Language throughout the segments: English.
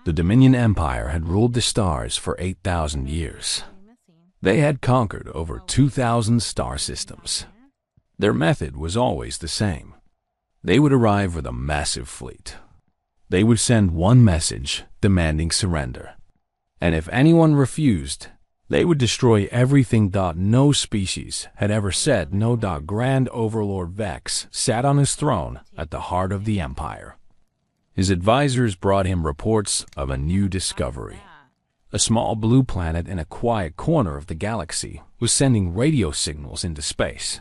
The Dominion Empire had ruled the stars for 8,000 years. They had conquered over 2,000 star systems. Their method was always the same. They would arrive with a massive fleet. They would send one message demanding surrender. And if anyone refused, they would destroy everything. No species had ever said no. Grand Overlord Vex sat on his throne at the heart of the Empire. His advisors brought him reports of a new discovery. A small blue planet in a quiet corner of the galaxy was sending radio signals into space.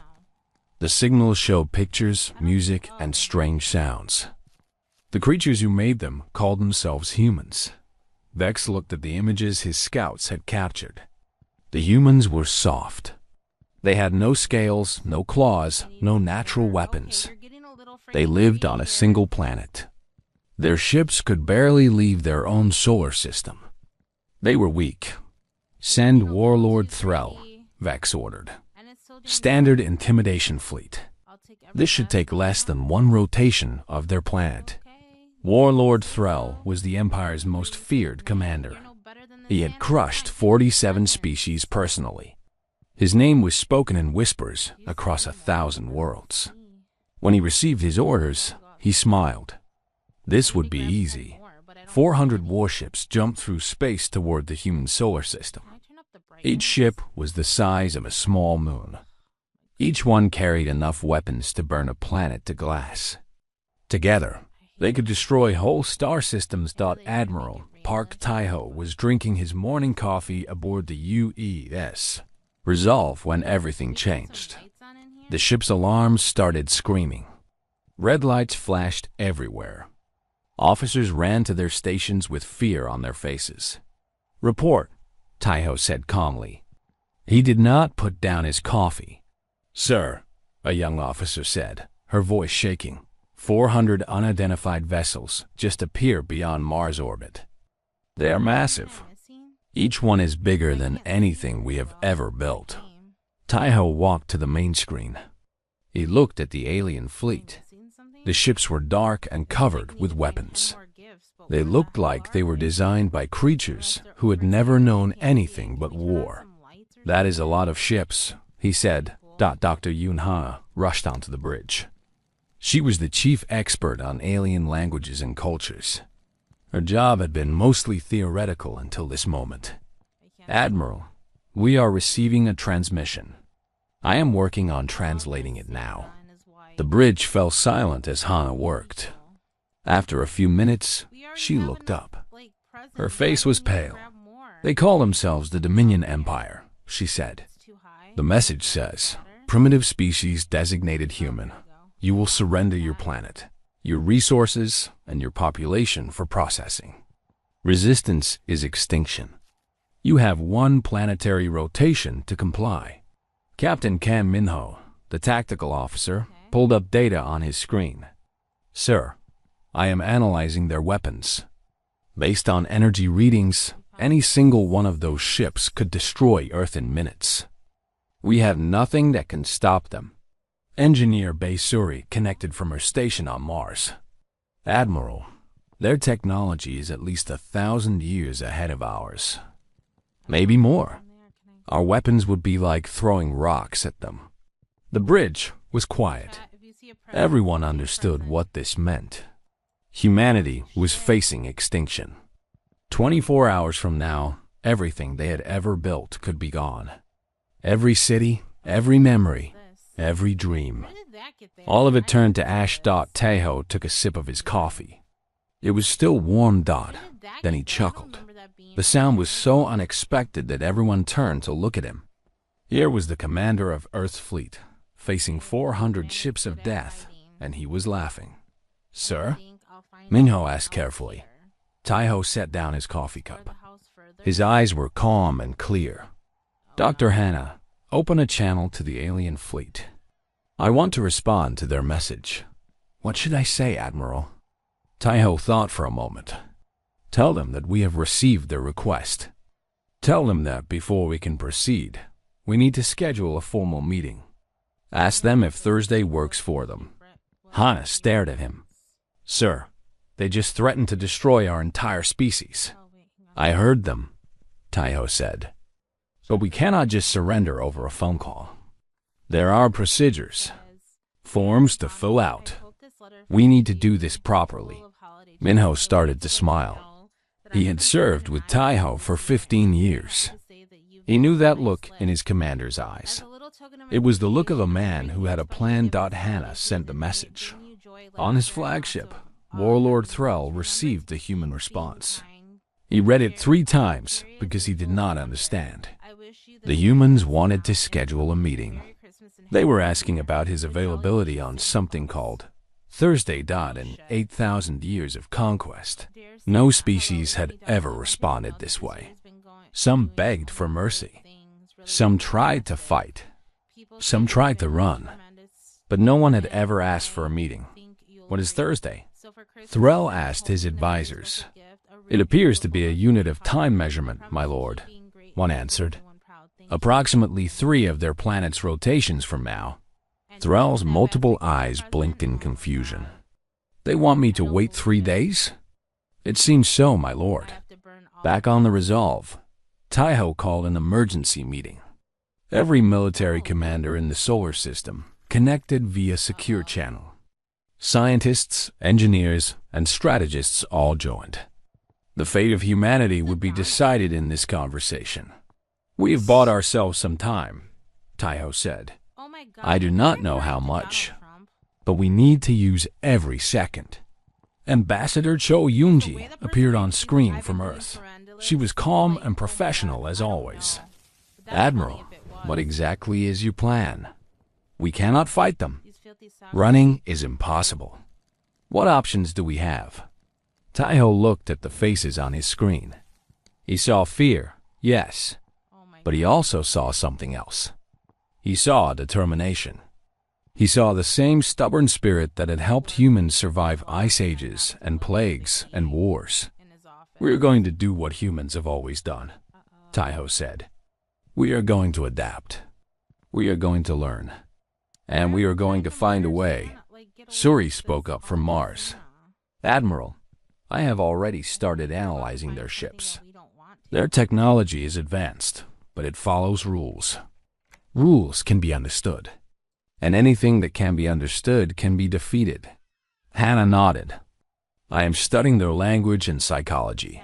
The signals showed pictures, music, and strange sounds. The creatures who made them called themselves humans. Vex looked at the images his scouts had captured. The humans were soft. They had no scales, no claws, no natural weapons. They lived on a single planet. Their ships could barely leave their own solar system. They were weak. "Send Warlord Threll," Vex ordered. "Standard intimidation fleet. This should take less than one rotation of their planet." Warlord Threll was the Empire's most feared commander. He had crushed 47 species personally. His name was spoken in whispers across 1,000 worlds. When he received his orders, he smiled. This would be easy. 400 warships jumped through space toward the human solar system. Each ship was the size of a small moon. Each one carried enough weapons to burn a planet to glass. Together, they could destroy whole star systems. Admiral Park Taiho was drinking his morning coffee aboard the UES Resolve when everything changed. The ship's alarms started screaming. Red lights flashed everywhere. Officers ran to their stations with fear on their faces. "Report," Taiho said calmly. He did not put down his coffee. "Sir," a young officer said, her voice shaking, 400 unidentified vessels just appear beyond Mars orbit. They are massive. Each one is bigger than anything we have ever built." Taiho walked to the main screen. He looked at the alien fleet. The ships were dark and covered with weapons. They looked like they were designed by creatures who had never known anything but war. "That is a lot of ships," he said. Dr. Yunha rushed onto the bridge. She was the chief expert on alien languages and cultures. Her job had been mostly theoretical until this moment. "Admiral, we are receiving a transmission. I am working on translating it now." The bridge fell silent as Hana worked. After a few minutes, she looked up. Her face was pale. "They call themselves the Dominion Empire," she said. "The message says, primitive species designated human. You will surrender your planet, your resources, and your population for processing. Resistance is extinction. You have one planetary rotation to comply." Captain Cam Minho, the tactical officer, pulled up data on his screen. "Sir, I am analyzing their weapons. Based on energy readings, any single one of those ships could destroy Earth in minutes. We have nothing that can stop them." Engineer Baysuri connected from her station on Mars. "Admiral, their technology is at least 1,000 years ahead of ours. Maybe more. Our weapons would be like throwing rocks at them." The bridge was quiet. Everyone understood what this meant. Humanity was facing extinction. 24 hours from now, everything they had ever built could be gone. Every city, every memory, every dream. All of it turned to ash. Taiho took a sip of his coffee. It was still warm. Then he chuckled. The sound was so unexpected that everyone turned to look at him. Here was the commander of Earth's fleet, facing 400 ships of death, and he was laughing. "Sir?" Minho asked carefully. Taiho set down his coffee cup. His eyes were calm and clear. "Dr. Hannah, open a channel to the alien fleet. I want to respond to their message." "What should I say, Admiral?" Taiho thought for a moment. "Tell them that we have received their request. Tell them that before we can proceed, we need to schedule a formal meeting. Ask them if Thursday works for them." Hana stared at him. "Sir, They just threatened to destroy our entire species. I heard them, Taiho said. But we cannot just surrender over a phone call. There are procedures, forms to fill out. We need to do this properly. Minho started to smile. He had served with Taiho for 15 years. He knew that look in his commander's eyes. It was the look of a man who had a plan. Hannah sent the message. On his flagship, Warlord Threll received the human response. He read it 3 times because he did not understand. The humans wanted to schedule a meeting. They were asking about his availability on something called Thursday. In 8,000 years of conquest, no species had ever responded this way. Some begged for mercy. Some tried to fight. Some tried to run. But no one had ever asked for a meeting. What is Thursday? Threll asked his advisors. It appears to be a unit of time measurement, my lord, one answered. Approximately 3 of their planet's rotations from now. Threll's multiple eyes blinked in confusion. They want me to wait 3 days? It seems so, my lord. Back on the Resolve, Taiho called an emergency meeting. Every military commander in the solar system connected via secure channel. Scientists, engineers, and strategists all joined. The fate of humanity would be decided in this conversation. We have bought ourselves some time, Taiho said. I do not know how much, but we need to use every second. Ambassador Cho Yoonji appeared on screen from Earth. She was calm and professional as always. Admiral, what exactly is your plan? We cannot fight them. Running is impossible. What options do we have? Taiho looked at the faces on his screen. He saw fear, yes, but he also saw something else. He saw determination. He saw the same stubborn spirit that had helped humans survive ice ages and plagues and wars. We are going to do what humans have always done, Taiho said. We are going to adapt. We are going to learn. And we are going to find a way. Suri spoke up from Mars. Admiral, I have already started analyzing their ships. Their technology is advanced, but it follows rules. Rules can be understood. And anything that can be understood can be defeated. Hannah nodded. I am studying their language and psychology.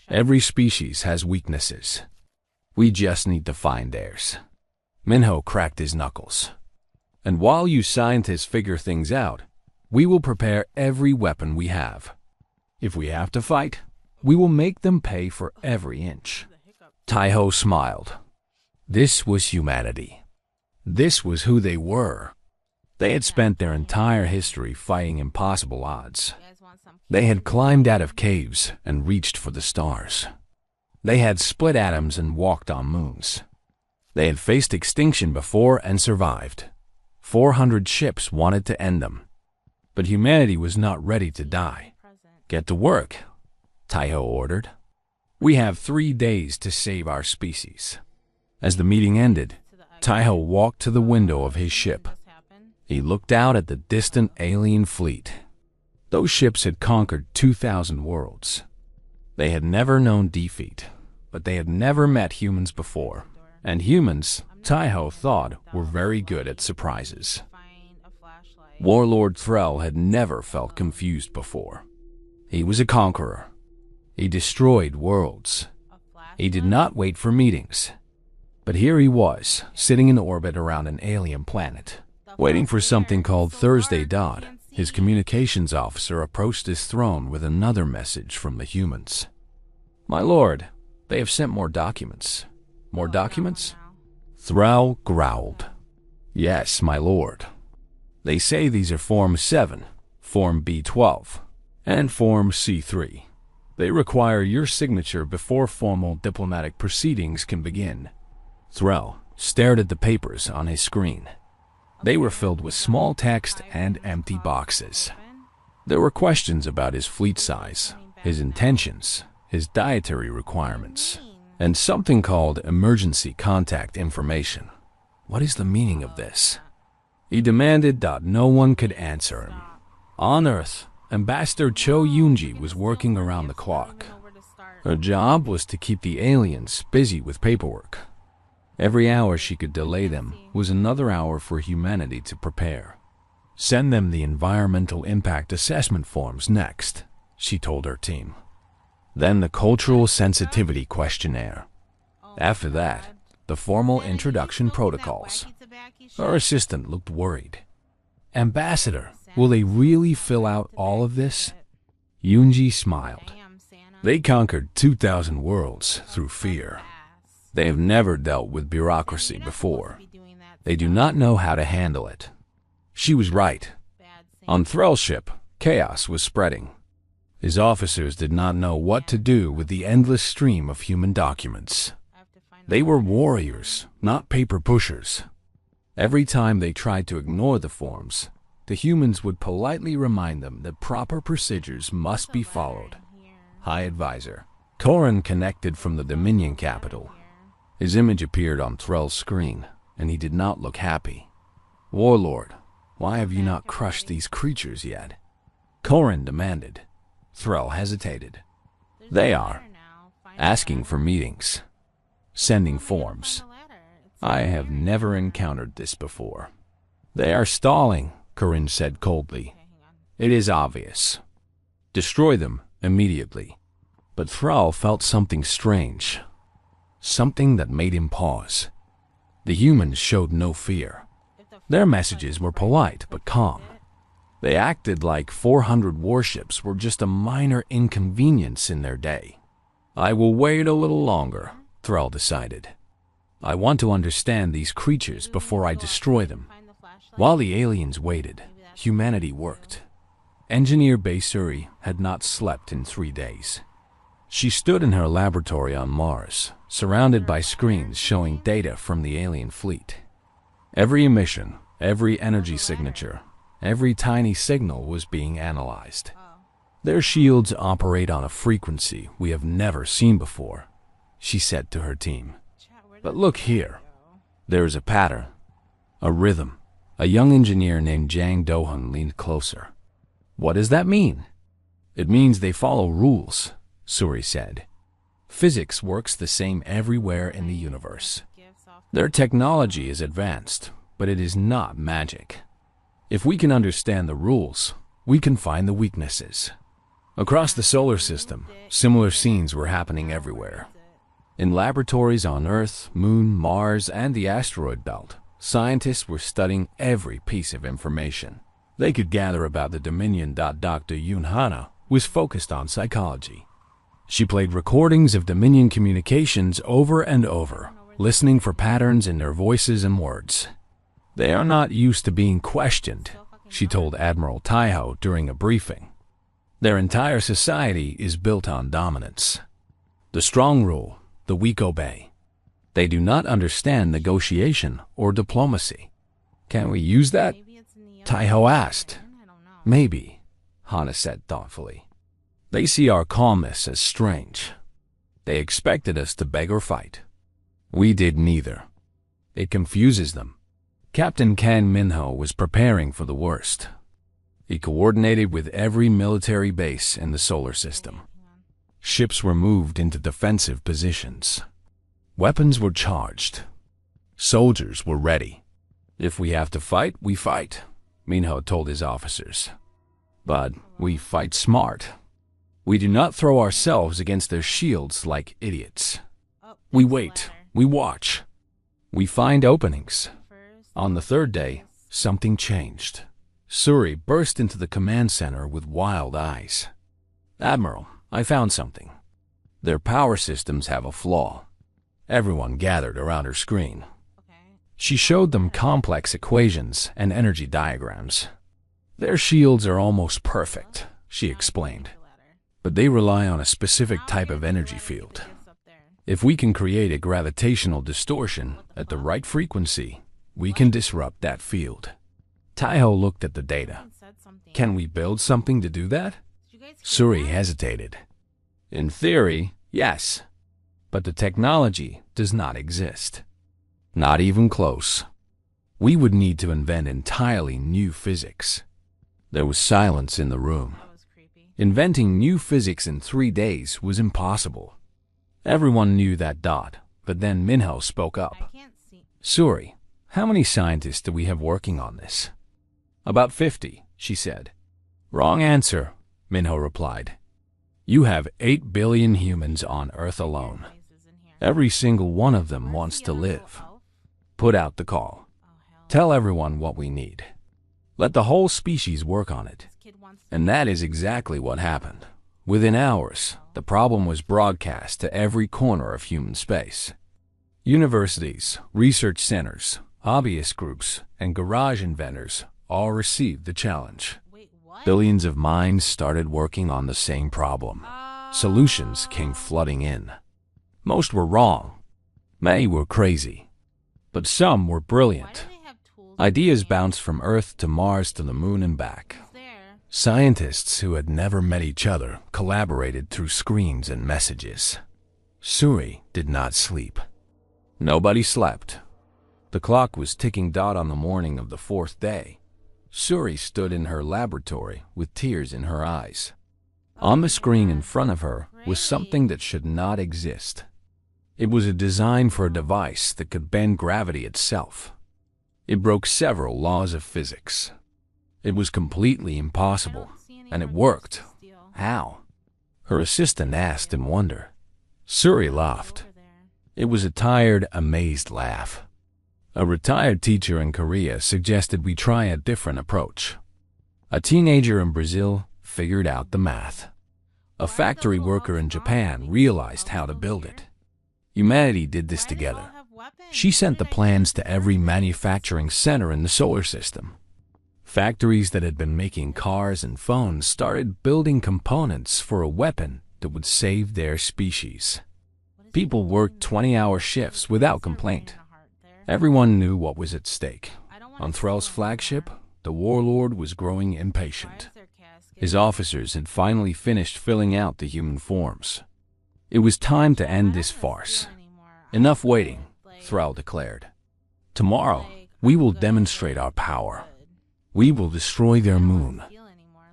Every species has weaknesses. We just need to find theirs. Minho cracked his knuckles. And while you scientists figure things out, we will prepare every weapon we have. If we have to fight, we will make them pay for every inch. Taiho smiled. This was humanity. This was who they were. They had spent their entire history fighting impossible odds. They had climbed out of caves and reached for the stars. They had split atoms and walked on moons. They had faced extinction before and survived. 400 ships wanted to end them. But humanity was not ready to die. Get to work, Taiho ordered. We have 3 days to save our species. As the meeting ended, Taiho walked to the window of his ship. He looked out at the distant alien fleet. Those ships had conquered 2,000 worlds. They had never known defeat, but they had never met humans before. And humans, Taiho thought, were very good at surprises. Warlord Threll had never felt confused before. He was a conqueror. He destroyed worlds. He did not wait for meetings. But here he was, sitting in orbit around an alien planet, waiting for something called Thursday. His communications officer approached his throne with another message from the humans. My lord, they have sent more documents. More documents? Thrall growled. Yes, my lord. They say these are Form 7, Form B12, and Form C3. They require your signature before formal diplomatic proceedings can begin. Thrall stared at the papers on his screen. They were filled with small text and empty boxes. There were questions about his fleet size, his intentions, his dietary requirements, and something called emergency contact information. What is the meaning of this? He demanded that no one could answer him. On Earth, Ambassador Cho Yoonji was working around the clock. Her job was to keep the aliens busy with paperwork. Every hour she could delay them was another hour for humanity to prepare. Send them the environmental impact assessment forms next, she told her team. Then the cultural sensitivity questionnaire. After that, the formal introduction protocols. Her assistant looked worried. Ambassador, will they really fill out all of this? Yoonji smiled. They conquered 2,000 worlds through fear. They have never dealt with bureaucracy before. They do not know how to handle it. She was right. On Threll's ship, chaos was spreading. His officers did not know what to do with the endless stream of human documents. They were warriors, not paper pushers. Every time they tried to ignore the forms, the humans would politely remind them that proper procedures must be followed. High Advisor. Corrin connected from the Dominion capital. His image appeared on Threll's screen, and he did not look happy. Warlord, why have you not crushed these creatures yet? Corrin demanded. Threll hesitated. They are asking for meetings, sending forms. I have never encountered this before. They are stalling, Corrin said coldly. It is obvious. Destroy them immediately. But Thrall felt something strange, something that made him pause. The humans showed no fear. Their messages were polite but calm. They acted like 400 warships were just a minor inconvenience in their day. I will wait a little longer, Thrall decided. I want to understand these creatures before I destroy them. While the aliens waited, humanity worked. Engineer Bae-Suri had not slept in 3 days. She stood in her laboratory on Mars, surrounded by screens showing data from the alien fleet. Every emission, every energy signature, every tiny signal was being analyzed. Their shields operate on a frequency we have never seen before, she said to her team. But look here. There is a pattern, a rhythm. A young engineer named Jang Do-hun leaned closer. What does that mean? It means they follow rules, Suri said. Physics works the same everywhere in the universe. Their technology is advanced, but it is not magic. If we can understand the rules, we can find the weaknesses. Across the solar system, similar scenes were happening everywhere. In laboratories on Earth, Moon, Mars, and the asteroid belt, scientists were studying every piece of information they could gather about the Dominion. Dr. Yoon Hana was focused on psychology. She played recordings of Dominion communications over and over, listening for patterns in their voices and words. They are not used to being questioned, she told Admiral Taiho during a briefing. Their entire society is built on dominance. The strong rule, the weak obey. They do not understand negotiation or diplomacy. Can we use that? Taiho asked. Maybe, Hana said thoughtfully. They see our calmness as strange. They expected us to beg or fight. We did neither. It confuses them. Captain Kang Minho was preparing for the worst. He coordinated with every military base in the solar system. Ships were moved into defensive positions. Weapons were charged. Soldiers were ready. If we have to fight, we fight, Minho told his officers. But we fight smart. We do not throw ourselves against their shields like idiots. We wait, we watch. We find openings. On the third day, something changed. Suri burst into the command center with wild eyes. Admiral, I found something. Their power systems have a flaw. Everyone gathered around her screen. She showed them complex equations and energy diagrams. Their shields are almost perfect, she explained. But they rely on a specific type of energy field. If we can create a gravitational distortion at the right frequency, we can disrupt that field. Taiho looked at the data. Can we build something to do that? Suri hesitated. In theory, yes. But the technology does not exist. Not even close. We would need to invent entirely new physics. There was silence in the room. Inventing new physics in 3 days was impossible. Everyone knew that. But then Minho spoke up. Suri, how many scientists do we have working on this? About 50, she said. Wrong answer, Minho replied. You have 8 billion humans on Earth alone. Every single one of them wants to live. Put out the call. Tell everyone what we need. Let the whole species work on it. And that is exactly what happened. Within hours, the problem was broadcast to every corner of human space. Universities, research centers, hobbyist groups, and garage inventors all received the challenge. Billions of minds started working on the same problem. Solutions came flooding in. Most were wrong. Many were crazy. But some were brilliant. Ideas bounced from Earth to Mars to the Moon and back. Scientists who had never met each other collaborated through screens and messages. Suri did not sleep. Nobody slept. The clock was ticking. On the morning of the 4th day, Suri stood in her laboratory with tears in her eyes. On the screen in front of her was something that should not exist. It was a design for a device that could bend gravity itself. It broke several laws of physics. It was completely impossible, and it worked. How? Her assistant asked in wonder. Suri laughed. It was a tired, amazed laugh. A retired teacher in Korea suggested we try a different approach. A teenager in Brazil figured out the math. A factory worker in Japan realized how to build it. Humanity did this together. She sent the plans to every manufacturing center in the solar system. Factories that had been making cars and phones started building components for a weapon that would save their species. People worked 20-hour shifts without complaint. Everyone knew what was at stake. On Threll's flagship, the warlord was growing impatient. His officers had finally finished filling out the human forms. It was time to end this farce. Enough waiting, Threll declared. Tomorrow, we will demonstrate our power. We will destroy their moon.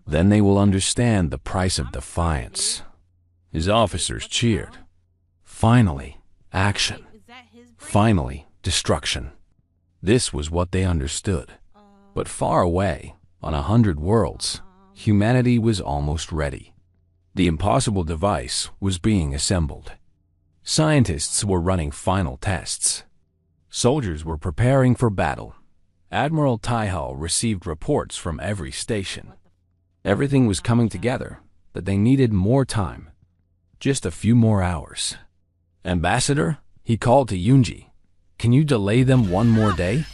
Then they will understand the price of defiance. His officers cheered. Finally, action. Finally, destruction. This was what they understood. But far away, on 100 worlds, humanity was almost ready. The impossible device was being assembled. Scientists were running final tests. Soldiers were preparing for battle. Admiral Taihal received reports from every station. Everything was coming together, but they needed more time. Just a few more hours. Ambassador, he called to Yoonji. Can you delay them one more day?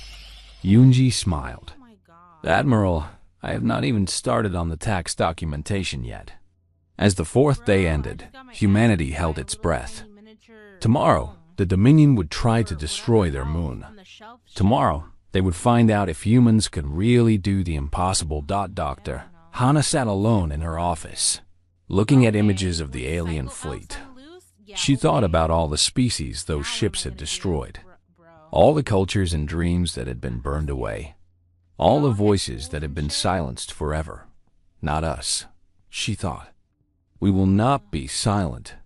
Yoonji smiled. Admiral, I have not even started on the tax documentation yet. As the 4th day ended, humanity held its breath. Tomorrow, the Dominion would try to destroy their moon. Tomorrow, they would find out if humans could really do the impossible. Dr. Hana sat alone in her office, looking at images of the alien fleet. She thought about all the species those ships had destroyed, all the cultures and dreams that had been burned away, all the voices that had been silenced forever. Not us, she thought. We will not be silent.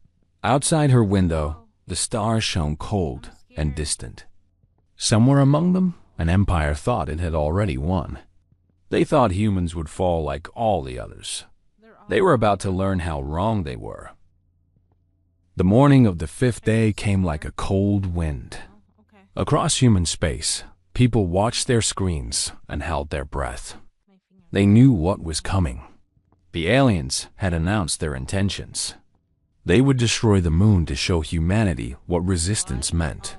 Outside her window, the stars shone cold and distant. Somewhere among them, an empire thought it had already won. They thought humans would fall like all the others. They were about to learn how wrong they were. The morning of the 5th day came like a cold wind. Across human space, people watched their screens and held their breath. They knew what was coming. The aliens had announced their intentions. They would destroy the moon to show humanity what resistance meant.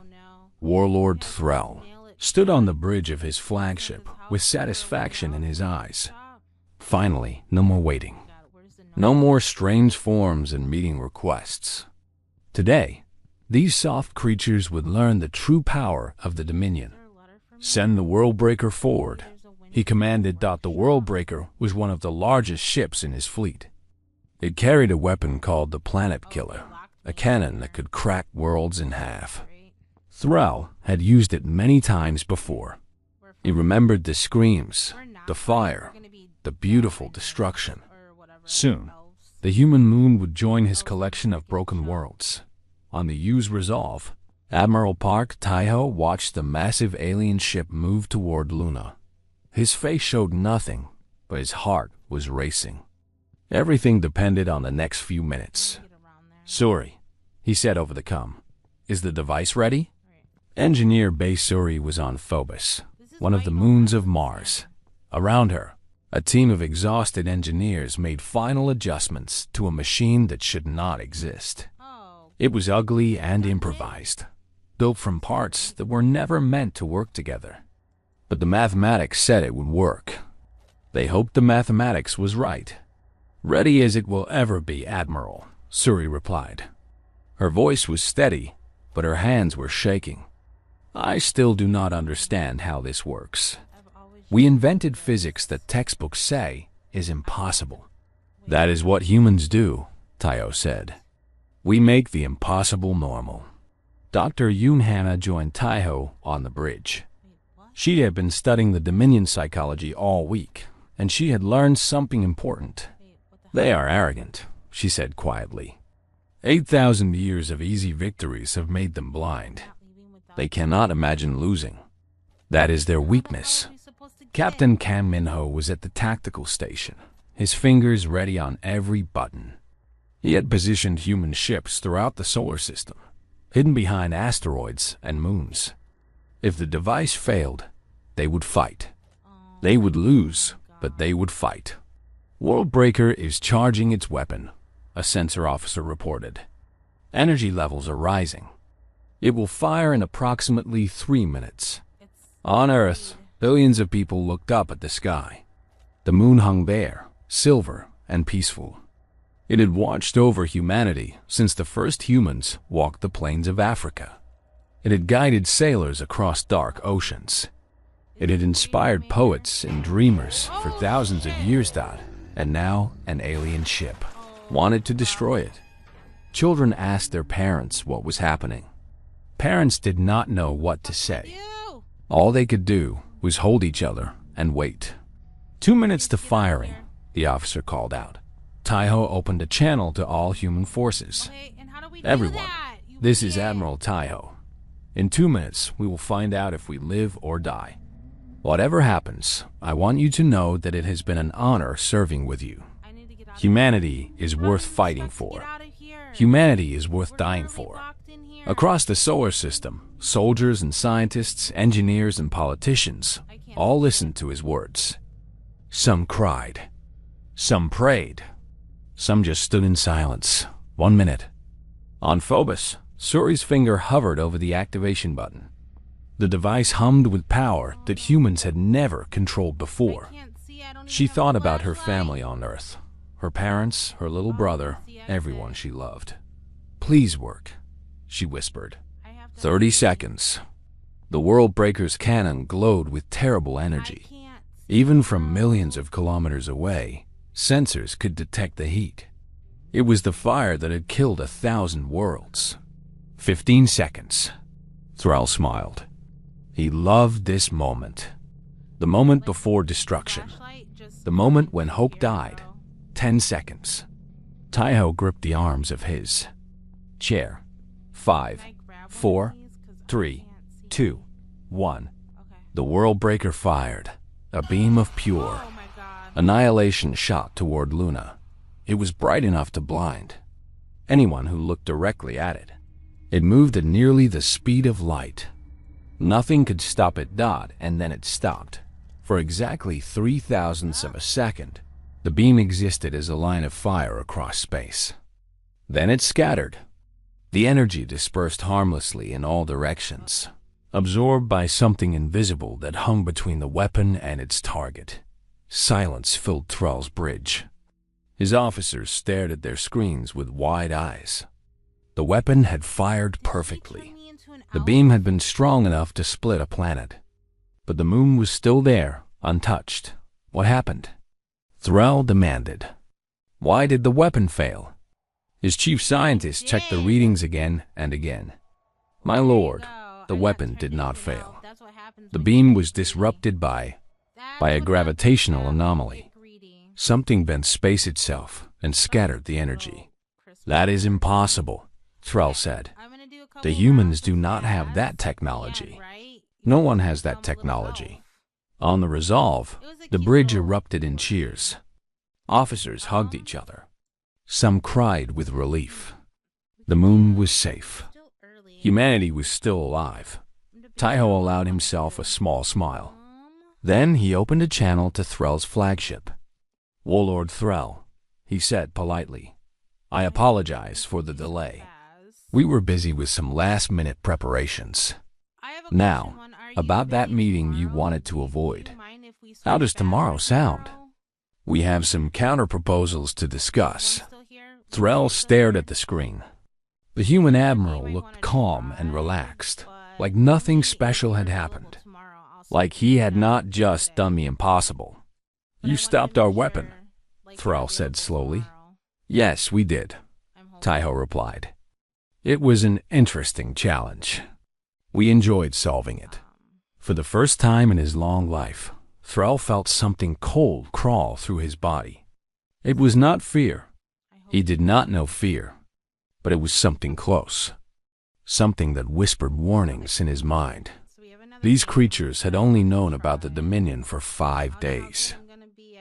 Warlord Threll stood on the bridge of his flagship with satisfaction in his eyes. Finally, no more waiting. No more strange forms and meeting requests. Today, these soft creatures would learn the true power of the Dominion. Send the Worldbreaker forward, he commanded. The Worldbreaker was one of the largest ships in his fleet. It carried a weapon called the Planet Killer, a cannon that could crack worlds in half. Threll had used it many times before. He remembered the screams, the fire, the beautiful destruction. Soon, The human moon would join his collection of broken worlds. On the U's resolve, Admiral Park Taiho watched the massive alien ship move toward Luna. His face showed nothing, but his heart was racing. Everything depended on the next few minutes. "Suri," he said over the comm, "is the device ready?" Engineer Bay Suri was on Phobos, one of the moons of Mars. Around her, a team of exhausted engineers made final adjustments to a machine that should not exist. It was ugly and improvised, built from parts that were never meant to work together. But the mathematics said it would work. They hoped the mathematics was right. "Ready as it will ever be, Admiral," Suri replied. Her voice was steady, but her hands were shaking. "I still do not understand how this works. We invented physics that textbooks say is impossible." "That is what humans do," Taiho said. "We make the impossible normal." Dr. Yoon Hannah joined Taiho on the bridge. She had been studying the Dominion psychology all week, and she had learned something important. "They are arrogant," she said quietly. 8,000 years of easy victories have made them blind. They cannot imagine losing. That is their weakness. Captain Kang Min-ho was at the tactical station, his fingers ready on every button. He had positioned human ships throughout the solar system, hidden behind asteroids and moons. If the device failed, they would fight. They would lose, but they would fight. "Worldbreaker is charging its weapon," a sensor officer reported. "Energy levels are rising. It will fire in approximately 3 minutes. On Earth, billions of people looked up at the sky. The moon hung bare, silver and peaceful. It had watched over humanity since the first humans walked the plains of Africa. It had guided sailors across dark oceans. It had inspired poets and dreamers for thousands of years, and now an alien ship wanted to destroy it. Children asked their parents what was happening. Parents did not know what to say. All they could do was hold each other and wait. 2 minutes to firing, the officer called out. Taiho opened a channel to all human forces. Everyone, this is Admiral Taiho. In 2 minutes, we will find out if we live or die. Whatever happens, I want you to know that it has been an honor serving with you. Humanity is worth fighting for. Humanity is worth dying for. Across the solar system, soldiers and scientists, engineers and politicians all listened to his words. Some cried. Some prayed. Some just stood in silence. 1 minute. On Phobos, Suri's finger hovered over the activation button. The device hummed with power that humans had never controlled before. She thought about her family on Earth. Her parents, her little brother, everyone she loved. Please work, she whispered. 30 seconds. The Worldbreaker's cannon glowed with terrible energy. Even from millions of kilometers away, sensors could detect the heat. It was the fire that had killed 1,000 worlds. 15 seconds. Thrall smiled. He loved this moment. The moment before destruction. The moment when hope died. 10 seconds. Taiho gripped the arms of his chair. 5, 4, 3, 2, 1. The Worldbreaker fired. A beam of pure annihilation shot toward Luna. It was bright enough to blind anyone who looked directly at it. It moved at nearly the speed of light. Nothing could stop it, and then it stopped. For exactly 0.003 of a second, the beam existed as a line of fire across space. Then it scattered. The energy dispersed harmlessly in all directions, absorbed by something invisible that hung between the weapon and its target. Silence filled Thrall's bridge. His officers stared at their screens with wide eyes. The weapon had fired perfectly. The beam had been strong enough to split a planet. But the moon was still there, untouched. What happened? Thrall demanded. Why did the weapon fail? His chief scientist checked the readings again and again. My lord, the weapon did not fail. The beam was disrupted by a gravitational anomaly. Something bent space itself, and scattered the energy. "That is impossible," Thrall said. "The humans do not have that technology. No one has that technology." On the Resolve, the bridge erupted in cheers. Officers hugged each other. Some cried with relief. The moon was safe. Humanity was still alive. Taiho allowed himself a small smile. Then he opened a channel to Thrall's flagship. "Warlord Thrall," he said politely, "I apologize for the delay. We were busy with some last-minute preparations. Now, about that meeting you wanted to avoid. How does tomorrow sound? We have some counter-proposals to discuss." Thrall stared at the screen. The human admiral looked calm and relaxed, like nothing special had happened. Like he had not just done the impossible. "You stopped our weapon," Thrall said slowly. "Yes, we did," Taiho replied. "It was an interesting challenge. We enjoyed solving it." For the first time in his long life, Thrall felt something cold crawl through his body. It was not fear. He did not know fear, but it was something close. Something that whispered warnings in his mind. These creatures had only known about the Dominion for 5 days.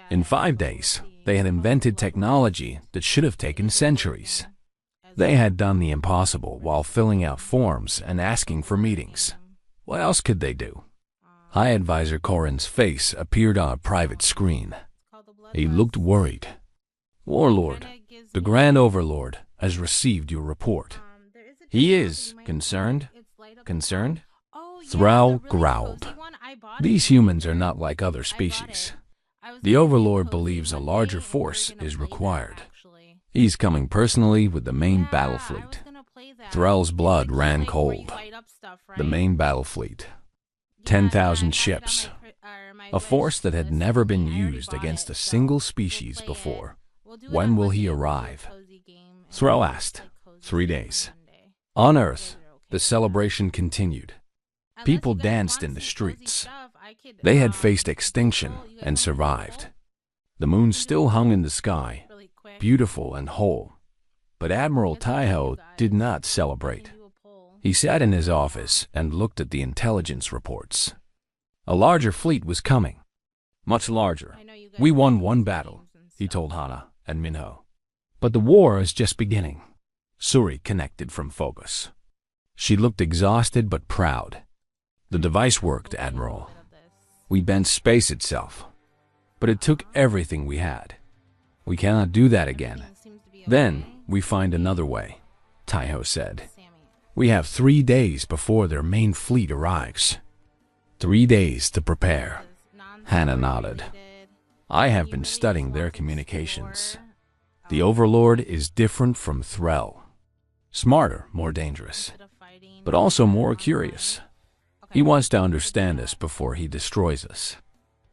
In 5 days, they had invented technology that should have taken centuries. They had done the impossible while filling out forms and asking for meetings. What else could they do? High Advisor Corrin's face appeared on a private screen. He looked worried. "Warlord, the Grand Overlord has received your report." "He is concerned?" "Concerned?" Thrall growled. "These humans are not like other species. The Overlord believes a larger force is required. He's coming personally with the main battle fleet." Thrall's blood ran cold. The main battle fleet. 10,000 ships. A force that had never been used against a single species before. When will he arrive? Thrall asked. 3 days. On Earth, the celebration continued. People danced in the streets. They had faced extinction and survived. The moon still hung in the sky, beautiful and whole. But Admiral Taiho did not celebrate. He sat in his office and looked at the intelligence reports. A larger fleet was coming. Much larger. "We won one battle," he told Hana and Minho. "But the war is just beginning." Suri connected from Phobos. She looked exhausted but proud. "The device worked, Admiral. We bent space itself. But it took everything we had. We cannot do that again. Then we find another way," Taiho said. "We have 3 days before their main fleet arrives." 3 days to prepare. Hana nodded. "I have been studying their communications. The Overlord is different from Thrall. Smarter, more dangerous, but also more curious. He wants to understand us before he destroys us.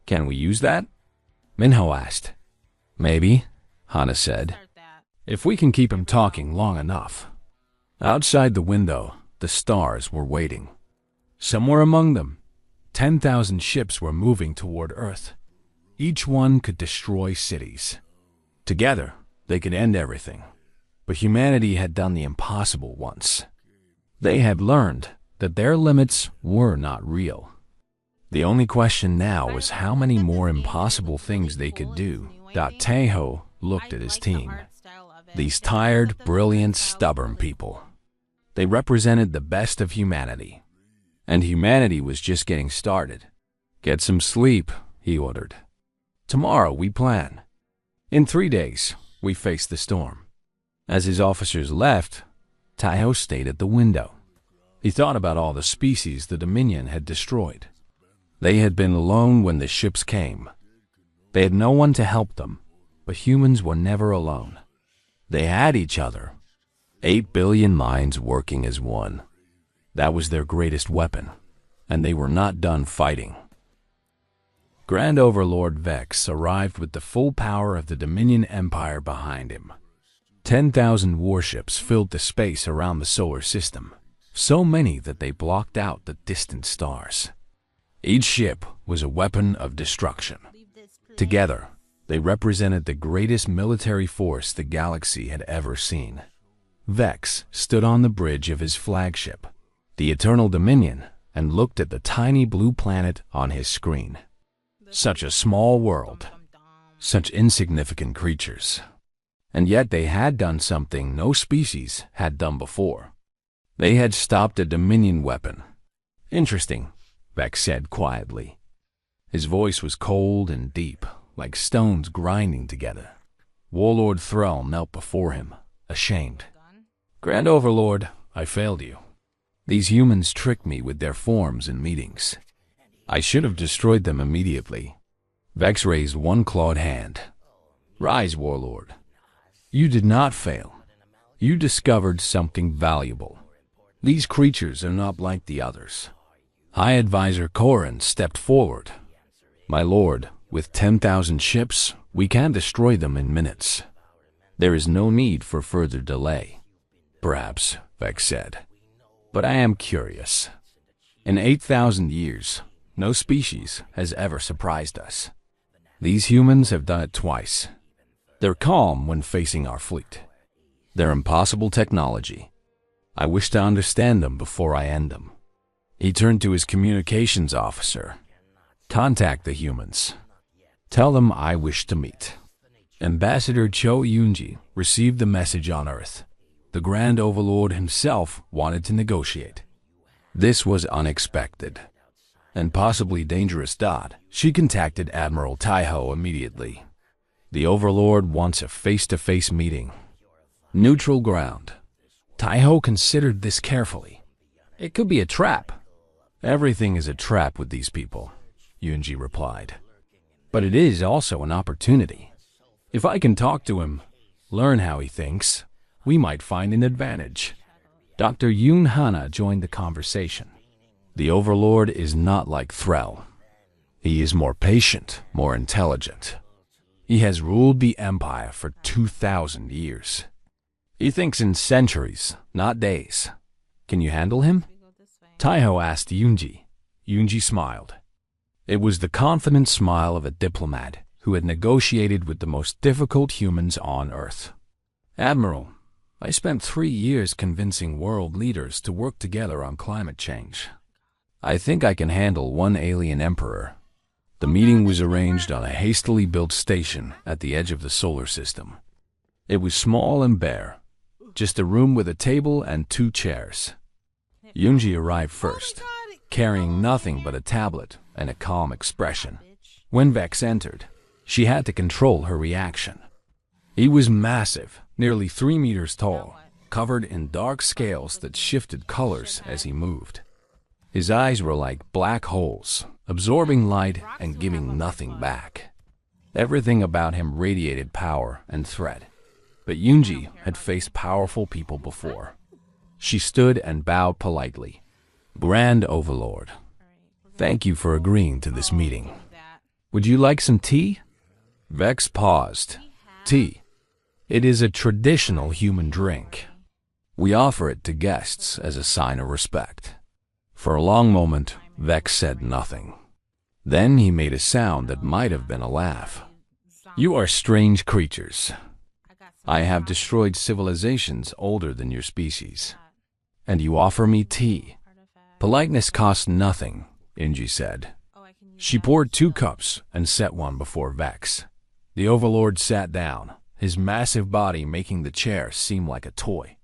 Can we use that?" Minho asked. "Maybe," Hana said, "if we can keep him talking long enough." Outside the window, the stars were waiting. Somewhere among them, 10,000 ships were moving toward Earth. Each one could destroy cities. Together, they could end everything. But humanity had done the impossible once. They had learned that their limits were not real. The only question now was how many more impossible things they could do. Taiho looked at his team. These tired, brilliant, stubborn people. They represented the best of humanity. And humanity was just getting started. "Get some sleep," he ordered. "Tomorrow we plan. In 3 days, we face the storm." As his officers left, Taiho stayed at the window. He thought about all the species the Dominion had destroyed. They had been alone when the ships came. They had no one to help them, but humans were never alone. They had each other. 8 billion minds working as one. That was their greatest weapon, and they were not done fighting. Grand Overlord Vex arrived with the full power of the Dominion Empire behind him. 10,000 warships filled the space around the solar system, so many that they blocked out the distant stars. Each ship was a weapon of destruction. Together, They represented the greatest military force the galaxy had ever seen. Vex stood on the bridge of his flagship, the Eternal Dominion, and looked at the tiny blue planet on his screen. Such a small world, such insignificant creatures. And yet they had done something no species had done before. They had stopped a Dominion weapon. Interesting, Vex said quietly. His voice was cold and deep, like stones grinding together. Warlord Thrall knelt before him, ashamed. Grand Overlord, I failed you. These humans tricked me with their forms and meetings. I should have destroyed them immediately. Vex raised one clawed hand. Rise, Warlord. You did not fail. You discovered something valuable. These creatures are not like the others. High Advisor Corrin stepped forward. My lord, with 10,000 ships, we can destroy them in minutes. There is no need for further delay. Perhaps, Vex said. But I am curious. In 8,000 years, no species has ever surprised us. These humans have done it twice. They're calm when facing our fleet. They're impossible technology. I wish to understand them before I end them. He turned to his communications officer. Contact the humans. Tell them I wish to meet. Ambassador Cho Yunji received the message on Earth. The Grand Overlord himself wanted to negotiate. This was unexpected and possibly dangerous. She contacted Admiral Taiho immediately. The Overlord wants a face-to-face meeting. Neutral ground. Taiho considered this carefully. It could be a trap. Everything is a trap with these people, Yunji replied. But it is also an opportunity. If I can talk to him, learn how he thinks, we might find an advantage. Dr. Yoon Hana joined the conversation. The Overlord is not like Thrall. He is more patient, more intelligent. He has ruled the Empire for 2,000 years. He thinks in centuries, not days. Can you handle him? Taiho asked Yunji. Yunji smiled. It was the confident smile of a diplomat who had negotiated with the most difficult humans on Earth. Admiral, I spent 3 years convincing world leaders to work together on climate change. I think I can handle one alien emperor. The meeting was arranged on a hastily built station at the edge of the solar system. It was small and bare, just a room with a table and 2 chairs. Yunji arrived first, carrying nothing but a tablet and a calm expression. When Vex entered, she had to control her reaction. He was massive, nearly 3 meters tall, covered in dark scales that shifted colors as he moved. His eyes were like black holes, absorbing light and giving nothing back. Everything about him radiated power and threat. But Yunji had faced powerful people before. She stood and bowed politely. Grand Overlord, thank you for agreeing to this meeting. Would you like some tea? Vex paused. Tea. It is a traditional human drink. We offer it to guests as a sign of respect. For a long moment, Vex said nothing. Then he made a sound that might have been a laugh. You are strange creatures. I have destroyed civilizations older than your species. And you offer me tea. Politeness costs nothing, Yunji said. She poured 2 cups and set one before Vex. The Overlord sat down, his massive body making the chair seem like a toy.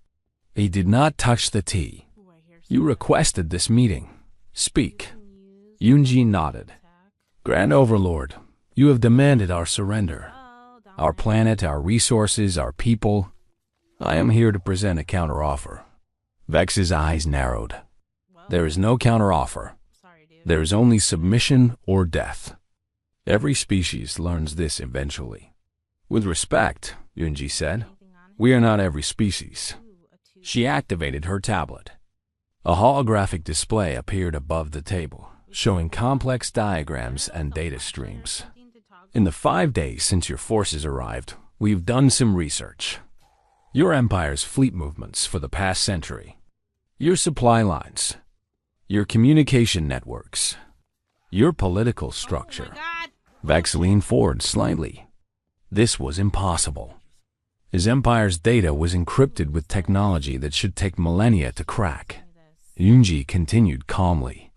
He did not touch the tea. You requested this meeting. Speak. Yunji nodded. Grand Overlord, you have demanded our surrender. Our planet, our resources, our people. I am here to present a counteroffer. Vex's eyes narrowed. There is no counteroffer. There is only submission or death. Every species learns this eventually. With respect, Yunji said, we are not every species. She activated her tablet. A holographic display appeared above the table, showing complex diagrams and data streams. In the 5 days since your forces arrived, we've done some research. Your empire's fleet movements for the past century, your supply lines, your communication networks, your political structure. Vex leaned forward slightly. This was impossible. His empire's data was encrypted with technology that should take millennia to crack. Yunji continued calmly.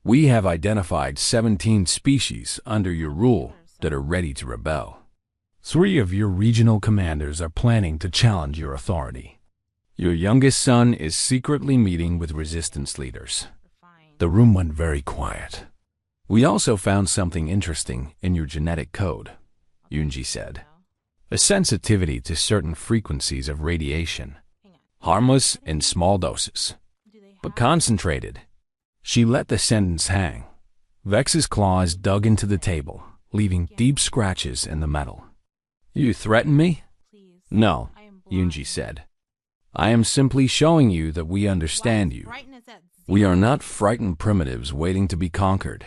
We have identified 17 species under your rule that are ready to rebel. 3 of your regional commanders are planning to challenge your authority. Your youngest son is secretly meeting with resistance leaders. The room went very quiet. We also found something interesting in your genetic code, Yunji said. A sensitivity to certain frequencies of radiation. Harmless in small doses, but concentrated. She let the sentence hang. Vex's claws dug into the table, leaving deep scratches in the metal. You threaten me? No, Yunji said. I am simply showing you that we understand you. We are not frightened primitives waiting to be conquered.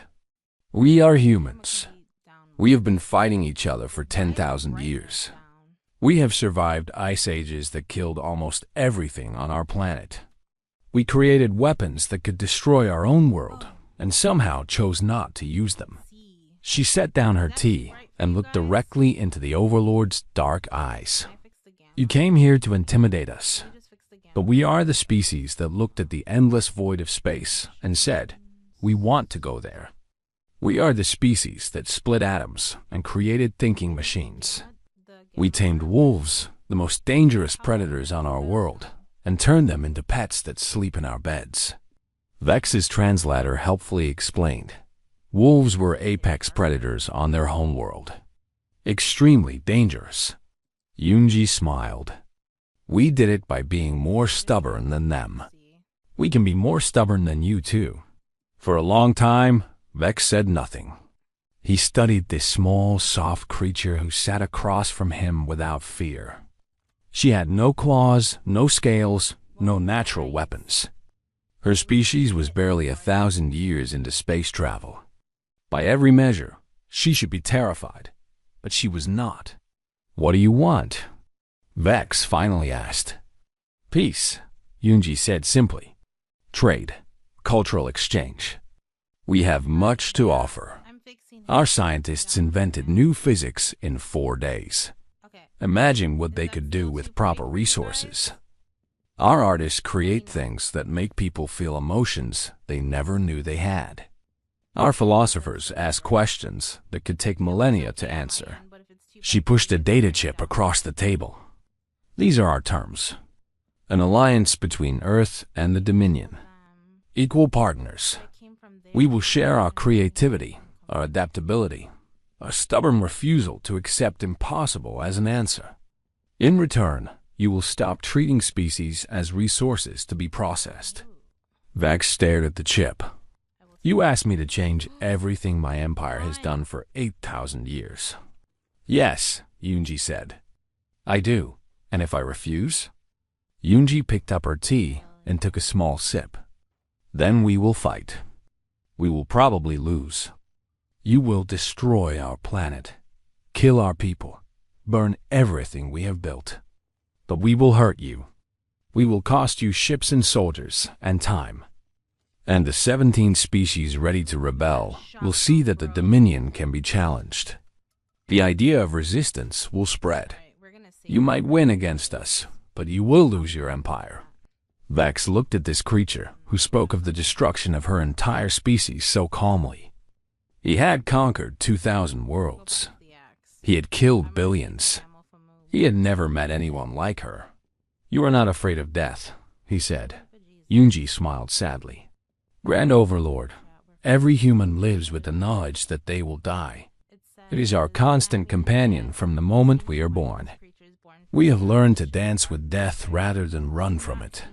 We are humans. We have been fighting each other for 10,000 years. We have survived ice ages that killed almost everything on our planet. We created weapons that could destroy our own world, and somehow chose not to use them. She set down her tea and looked directly into the Overlord's dark eyes. You came here to intimidate us, but we are the species that looked at the endless void of space and said, we want to go there. We are the species that split atoms and created thinking machines. We tamed wolves, the most dangerous predators on our world, and turned them into pets that sleep in our beds. Vex's translator helpfully explained. Wolves were apex predators on their homeworld. Extremely dangerous. Yunji smiled. We did it by being more stubborn than them. We can be more stubborn than you too. For a long time, Vex said nothing. He studied this small, soft creature who sat across from him without fear. She had no claws, no scales, no natural weapons. Her species was barely 1,000 years into space travel. By every measure, she should be terrified, but she was not. What do you want? Vex finally asked. Peace, Yunji said simply. Trade, cultural exchange. We have much to offer. Our scientists invented new physics in 4 days. Imagine what they could do with proper resources. Our artists create things that make people feel emotions they never knew they had. Our philosophers ask questions that could take millennia to answer. She pushed a data chip across the table. These are our terms. An alliance between Earth and the Dominion. Equal partners. We will share our creativity, our adaptability, a stubborn refusal to accept impossible as an answer. In return, you will stop treating species as resources to be processed. Vex stared at the chip. You asked me to change everything my empire has done for 8,000 years. Yes, Yunji said. I do. And if I refuse? Yunji picked up her tea and took a small sip. Then we will fight. We will probably lose. You will destroy our planet, kill our people, burn everything we have built. But we will hurt you. We will cost you ships and soldiers and time. And the 17 species ready to rebel will see that the Dominion can be challenged. The idea of resistance will spread. You might win against us, but you will lose your empire. Vex looked at this creature who spoke of the destruction of her entire species so calmly. He had conquered 2,000 worlds. He had killed billions. He had never met anyone like her. You are not afraid of death, he said. Yunji smiled sadly. Grand Overlord, every human lives with the knowledge that they will die. It is our constant companion from the moment we are born. We have learned to dance with death rather than run from it.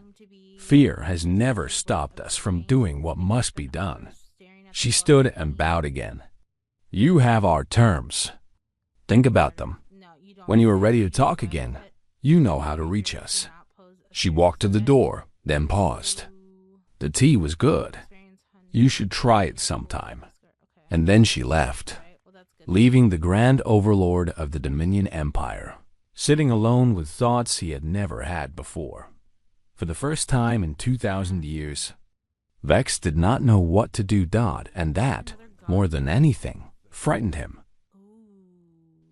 Fear has never stopped us from doing what must be done. She stood and bowed again. You have our terms. Think about them. When you are ready to talk again, you know how to reach us. She walked to the door, then paused. The tea was good. You should try it sometime. And then she left, leaving the Grand Overlord of the Dominion Empire, sitting alone with thoughts he had never had before. For the first time in 2,000 years, Vex did not know what to do, and that, more than anything, frightened him.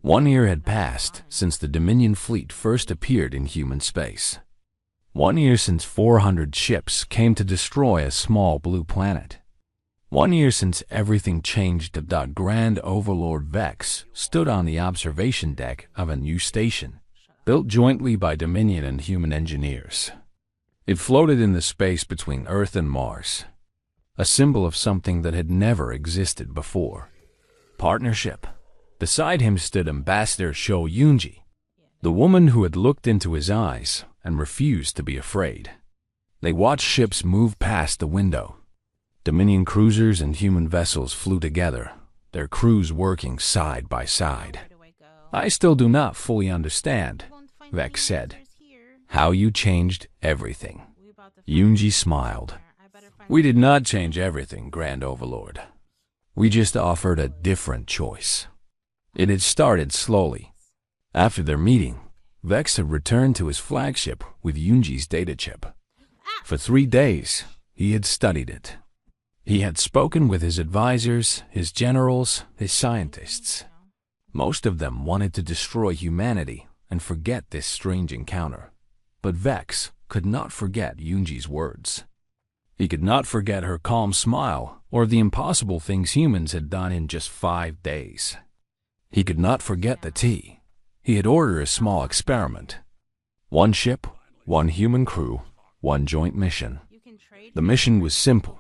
1 year had passed since the Dominion fleet first appeared in human space. 1 year since 400 ships came to destroy a small blue planet. 1 year since everything changed. Grand Overlord Vex stood on the observation deck of a new station, built jointly by Dominion and human engineers. It floated in the space between Earth and Mars, a symbol of something that had never existed before. Partnership. Beside him stood Ambassador Sho Yoonji, the woman who had looked into his eyes and refused to be afraid. They watched ships move past the window. Dominion cruisers and human vessels flew together, their crews working side by side. I still do not fully understand, Vex said, how you changed everything. Yoonji smiled. We did not change everything, Grand Overlord. We just offered a different choice. It had started slowly. After their meeting, Vex had returned to his flagship with Yoonji's data chip. For 3 days, he had studied it. He had spoken with his advisors, his generals, his scientists. Most of them wanted to destroy humanity and forget this strange encounter. But Vex could not forget Yoonji's words. He could not forget her calm smile or the impossible things humans had done in just 5 days. He could not forget the tea. He had ordered a small experiment. 1 ship, 1 human crew, 1 joint mission. The mission was simple.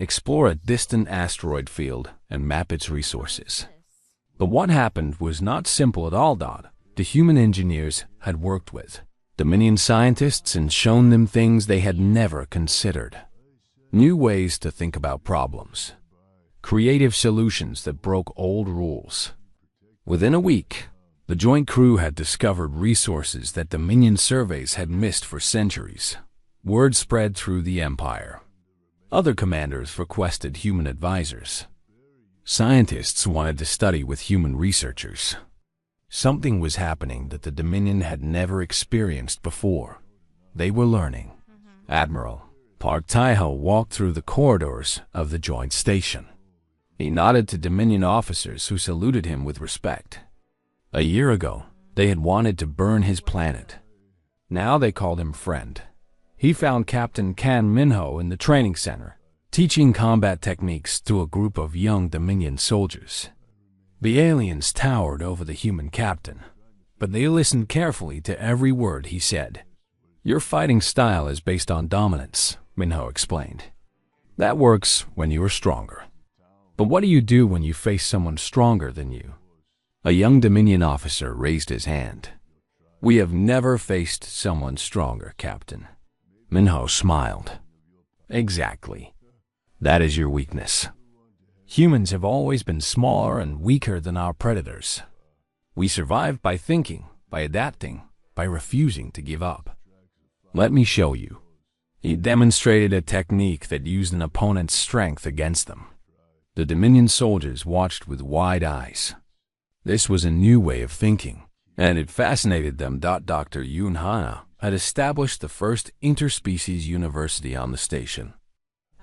Explore a distant asteroid field and map its resources. But what happened was not simple at all. The human engineers had worked with Dominion scientists and shown them things they had never considered. New ways to think about problems. Creative solutions that broke old rules. Within a week, the joint crew had discovered resources that Dominion surveys had missed for centuries. Word spread through the Empire. Other commanders requested human advisors. Scientists wanted to study with human researchers. Something was happening that the Dominion had never experienced before. They were learning. Admiral Park Tae-ho walked through the corridors of the joint station. He nodded to Dominion officers who saluted him with respect. A year ago, they had wanted to burn his planet. Now they called him friend. He found Captain Kan Minho in the training center, teaching combat techniques to a group of young Dominion soldiers. The aliens towered over the human captain, but they listened carefully to every word he said. Your fighting style is based on dominance, Minho explained. That works when you are stronger. But what do you do when you face someone stronger than you? A young Dominion officer raised his hand. We have never faced someone stronger, Captain. Minho smiled. Exactly. That is your weakness. Humans have always been smaller and weaker than our predators. We survived by thinking, by adapting, by refusing to give up. Let me show you. He demonstrated a technique that used an opponent's strength against them. The Dominion soldiers watched with wide eyes. This was a new way of thinking, and it fascinated them. Dr. Yoon Hana had established the first interspecies university on the station.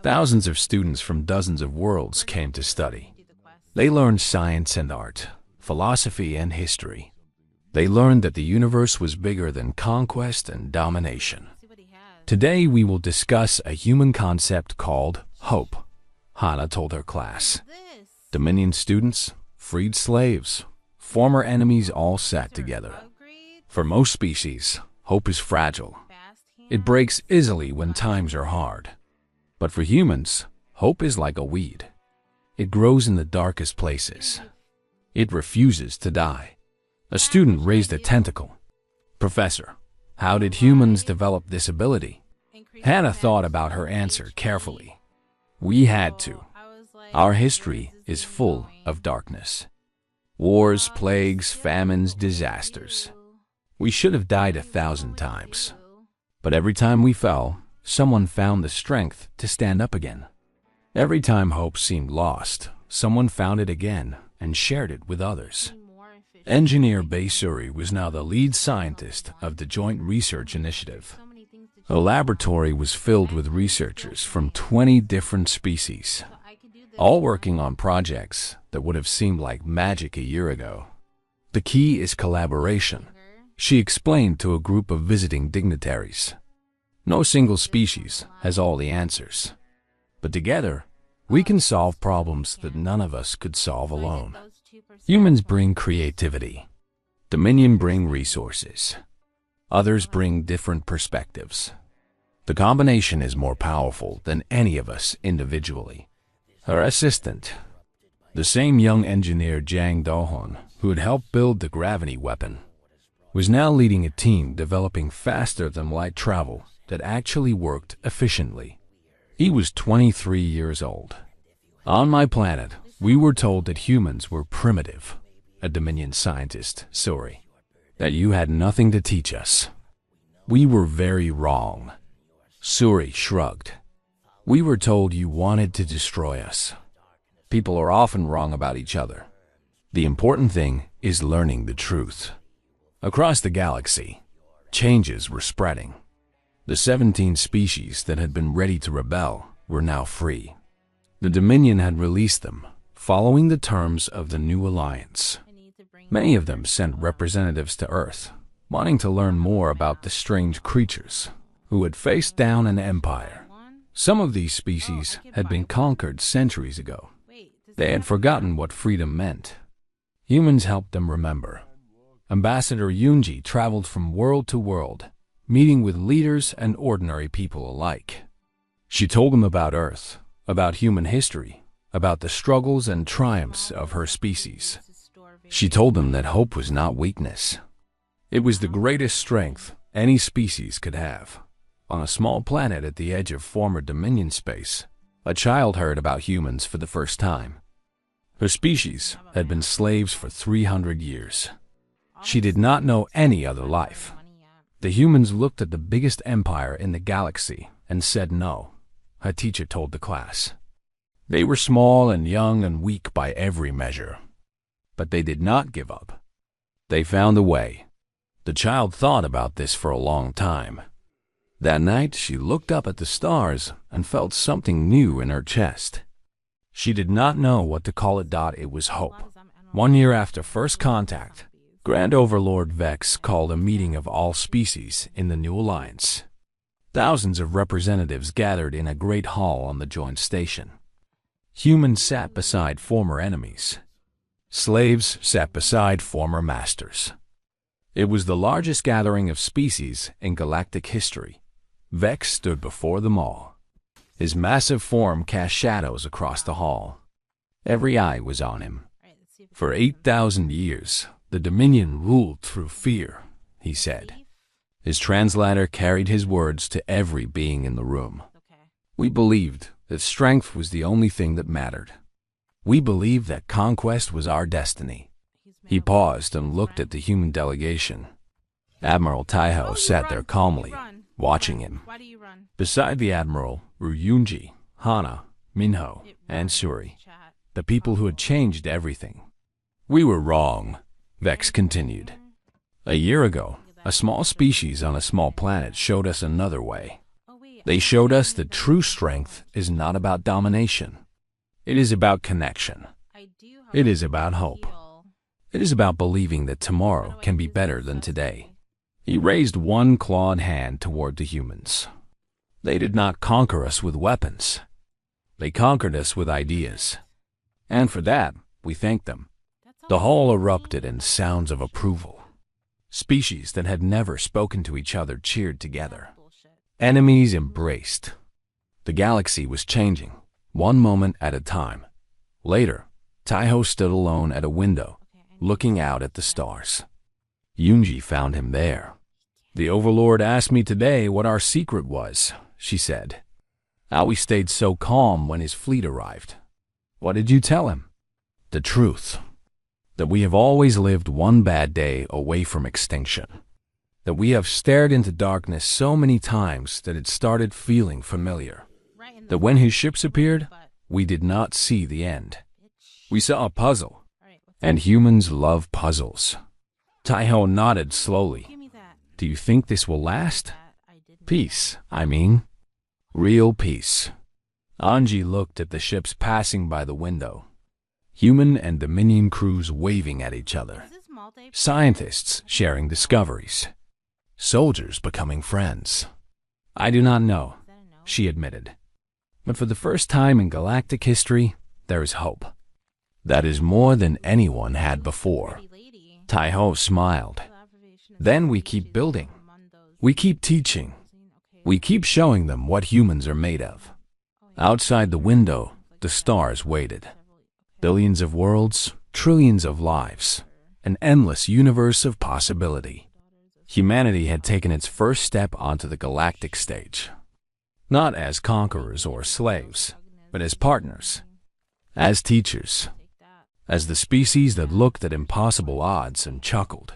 Thousands of students from dozens of worlds came to study. They learned science and art, philosophy and history. They learned that the universe was bigger than conquest and domination. Today we will discuss a human concept called hope, Hana told her class. Dominion students, freed slaves, former enemies all sat together. For most species, hope is fragile. It breaks easily when times are hard. But for humans, hope is like a weed. It grows in the darkest places. It refuses to die. A student raised a tentacle. Professor, how did humans develop this ability? Hannah thought about her answer carefully. We had to. Our history is full of darkness. Wars, plagues, famines, disasters. We should have died 1,000 times. But every time we fell, someone found the strength to stand up again. Every time hope seemed lost, someone found it again and shared it with others. Engineer Bae Suri was now the lead scientist of the Joint Research Initiative. The laboratory was filled with researchers from 20 different species, all working on projects that would have seemed like magic a year ago. The key is collaboration, she explained to a group of visiting dignitaries. No single species has all the answers, but together, we can solve problems that none of us could solve alone. Humans bring creativity. Dominion bring resources. Others bring different perspectives. The combination is more powerful than any of us individually. Her assistant, the same young engineer Jang Do-hon, who had helped build the gravity weapon, was now leading a team developing faster-than-light travel that actually worked efficiently. He was 23 years old. On my planet, we were told that humans were primitive, a Dominion scientist, Suri, that you had nothing to teach us. We were very wrong. Suri shrugged. We were told you wanted to destroy us. People are often wrong about each other. The important thing is learning the truth. Across the galaxy, changes were spreading. The 17 species that had been ready to rebel were now free. The Dominion had released them, following the terms of the new alliance. Many of them sent representatives to Earth, wanting to learn more about the strange creatures who had faced down an empire. Some of these species had been conquered centuries ago. They had forgotten what freedom meant. Humans helped them remember. Ambassador Yoonji traveled from world to world, meeting with leaders and ordinary people alike. She told them about Earth, about human history, about the struggles and triumphs of her species. She told them that hope was not weakness. It was the greatest strength any species could have. On a small planet at the edge of former Dominion space, a child heard about humans for the first time. Her species had been slaves for 300 years. She did not know any other life. The humans looked at the biggest empire in the galaxy and said no, her teacher told the class. They were small and young and weak by every measure. But they did not give up. They found a way. The child thought about this for a long time. That night, she looked up at the stars and felt something new in her chest. She did not know what to call it. It was hope. 1 year after first contact, Grand Overlord Vex called a meeting of all species in the new alliance. Thousands of representatives gathered in a great hall on the joint station. Humans sat beside former enemies. Slaves sat beside former masters. It was the largest gathering of species in galactic history. Vex stood before them all. His massive form cast shadows across the hall. Every eye was on him. For 8,000 years, the Dominion ruled through fear, he said. His translator carried his words to every being in the room. We believed that strength was the only thing that mattered. We believed that conquest was our destiny. He paused and looked at the human delegation. Admiral Taiho sat there calmly, watching him. Beside the Admiral were Yoonji, Hana, Minho, and Suri, the people who had changed everything. We were wrong, Vex continued. A year ago, a small species on a small planet showed us another way. They showed us that true strength is not about domination. It is about connection. It is about hope. It is about believing that tomorrow can be better than today. He raised one clawed hand toward the humans. They did not conquer us with weapons. They conquered us with ideas. And for that, we thank them. The hall erupted in sounds of approval. Species that had never spoken to each other cheered together. Enemies embraced. The galaxy was changing, one moment at a time. Later, Taiho stood alone at a window, looking out at the stars. Yoonji found him there. The Overlord asked me today what our secret was, she said. How we stayed so calm when his fleet arrived. What did you tell him? The truth. That we have always lived one bad day away from extinction. That we have stared into darkness so many times that it started feeling familiar. That when his ships appeared, we did not see the end. We saw a puzzle, and humans love puzzles. Taiho nodded slowly. Do you think this will last? Peace, I mean. Real peace. Anji looked at the ships passing by the window. Human and Dominion crews waving at each other. Scientists sharing discoveries. Soldiers becoming friends. I do not know, she admitted. But for the first time in galactic history, there is hope. That is more than anyone had before. Tai-Ho smiled. Then we keep building. We keep teaching. We keep showing them what humans are made of. Outside the window, the stars waited. Billions of worlds, trillions of lives, an endless universe of possibility. Humanity had taken its first step onto the galactic stage. Not as conquerors or slaves, but as partners, as teachers, as the species that looked at impossible odds and chuckled.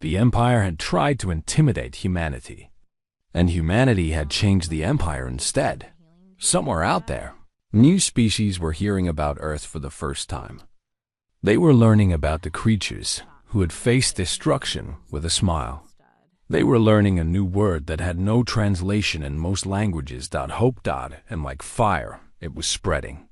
The Empire had tried to intimidate humanity, and humanity had changed the Empire instead. Somewhere out there, new species were hearing about Earth for the first time. They were learning about the creatures who had faced destruction with a smile. They were learning a new word that had no translation in most languages. Hope. And like fire, it was spreading.